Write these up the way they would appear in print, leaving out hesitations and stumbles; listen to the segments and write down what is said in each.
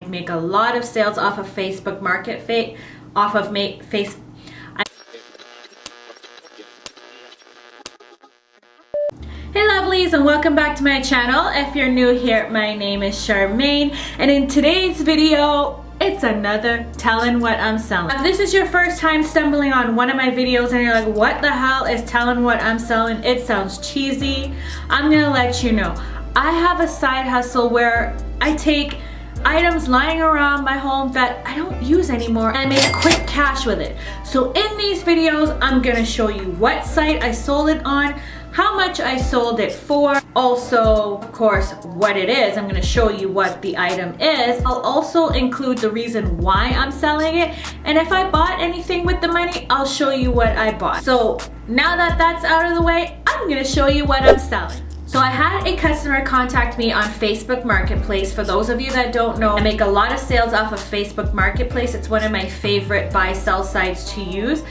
make a lot of sales off of Facebook Market, off of face. Hey lovelies, and welcome back to my channel. If you're new here, my name is Charmaine, and in today's video, it's another Tellin' What I'm Selling. If this is your first time stumbling on one of my videos and you're like, what the hell is Tellin' What I'm Selling? It sounds cheesy. I'm gonna let you know. I have a side hustle where I take items lying around my home that I don't use anymore and I make quick cash with it. So in these videos, I'm gonna show you what site I sold it on, how much I sold it for, also of course what it is. I'm going to show you what the item is. I'll also include the reason why I'm selling it, and if I bought anything with the money, I'll show you what I bought. So now that that's out of the way, I'm going to show you what I'm selling. So I had a customer contact me on Facebook Marketplace. For those of you that don't know, I make a lot of sales off of Facebook Marketplace. It's one of my favorite buy-sell sites to use.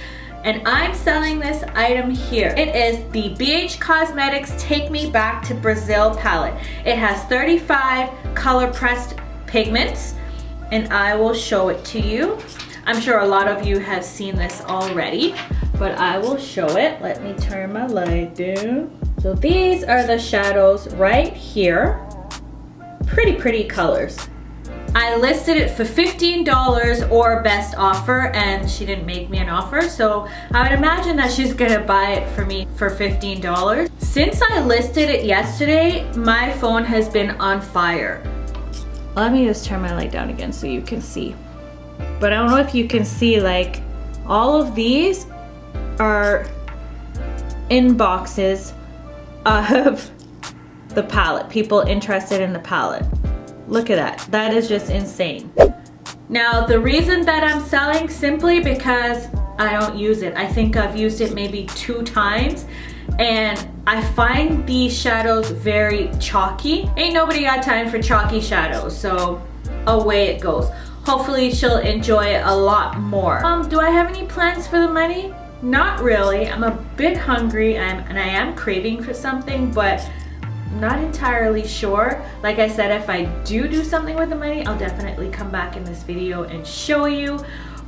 And I'm selling this item here. It is the BH Cosmetics Take Me Back to Brazil palette. It has 35 color pressed pigments, and I will show it to you. I'm sure a lot of you have seen this already, but I will show it. Let me turn my light down. So these are the shadows right here. Pretty colors. I listed it for $15 or best offer, and she didn't make me an offer, so I would imagine that she's gonna buy it for me for $15. Since I listed it yesterday, my phone has been on fire. Let me just turn my light down again so you can see. But I don't know if you can see, like, all of these are inboxes of the palette, people interested in the palette. Look at that. That is just insane. Now, the reason that I'm selling, simply because I don't use it. I think I've used it maybe 2 times, and I find these shadows very chalky. Ain't nobody got time for chalky shadows, so away it goes. Hopefully she'll enjoy it a lot more. Do I have any plans for the money? Not really. I'm a bit hungry and I am craving for something, but not entirely sure. Like I said, if I do something with the money, I'll definitely come back in this video and show you.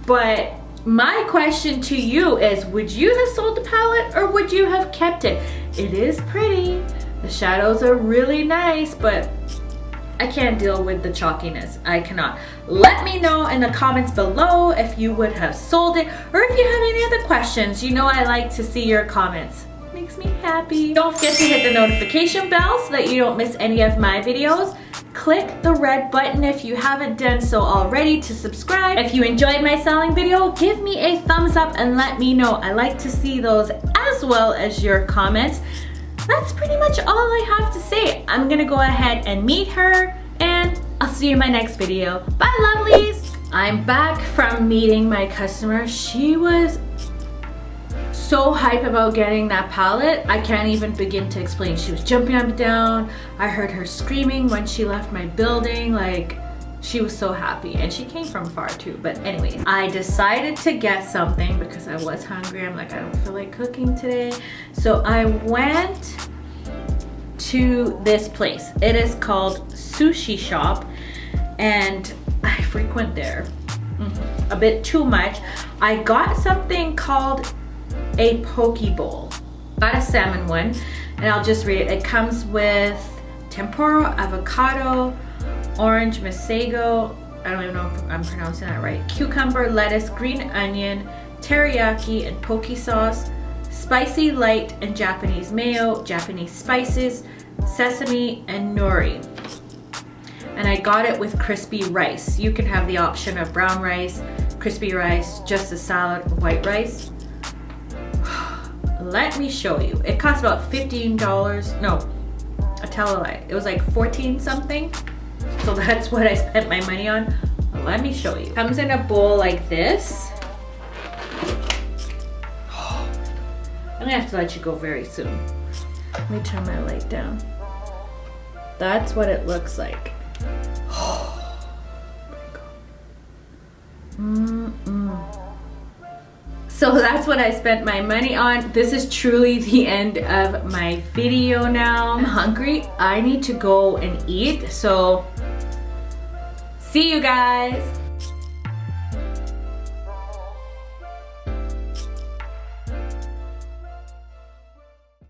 But my question to you is, would you have sold the palette or would you have kept it? It is pretty. The shadows are really nice, but I can't deal with the chalkiness. I cannot. Let me know in the comments below if you would have sold it, or if you have any other questions. You know I like to see your comments. Makes me happy. Don't forget to hit the notification bell so that you don't miss any of my videos. Click the red button if you haven't done so already to subscribe. If you enjoyed my selling video, give me a thumbs up and let me know. I like to see those as well as your comments. That's pretty much all I have to say. I'm gonna go ahead and meet her, and I'll see you in my next video. Bye lovelies! I'm back from meeting my customer. She was so hype about getting that palette. I can't even begin to explain. She was jumping up and down. I heard her screaming when she left my building. Like, she was so happy, and she came from far too. But anyways, I decided to get something because I was hungry. I'm like, I don't feel like cooking today. So I went to this place. It is called Sushi Shop, and I frequent there a bit too much. I got something called a poke bowl. Got a salmon one, and I'll just read it. It comes with tempura, avocado, orange masago, I don't even know if I'm pronouncing that right, cucumber, lettuce, green onion, teriyaki, and poke sauce, spicy light and Japanese mayo, Japanese spices, sesame, and nori. And I got it with crispy rice. You can have the option of brown rice, crispy rice, just a salad, white rice. Let me show you. It cost about $15. No, I tell a lie. It was like 14 something. So that's what I spent my money on. Let me show you. Comes in a bowl like this. I'm gonna have to let you go very soon. Let me turn my light down. That's what it looks like. Oh my God. So that's what I spent my money on. This is truly the end of my video now. I'm hungry. I need to go and eat. So See you guys.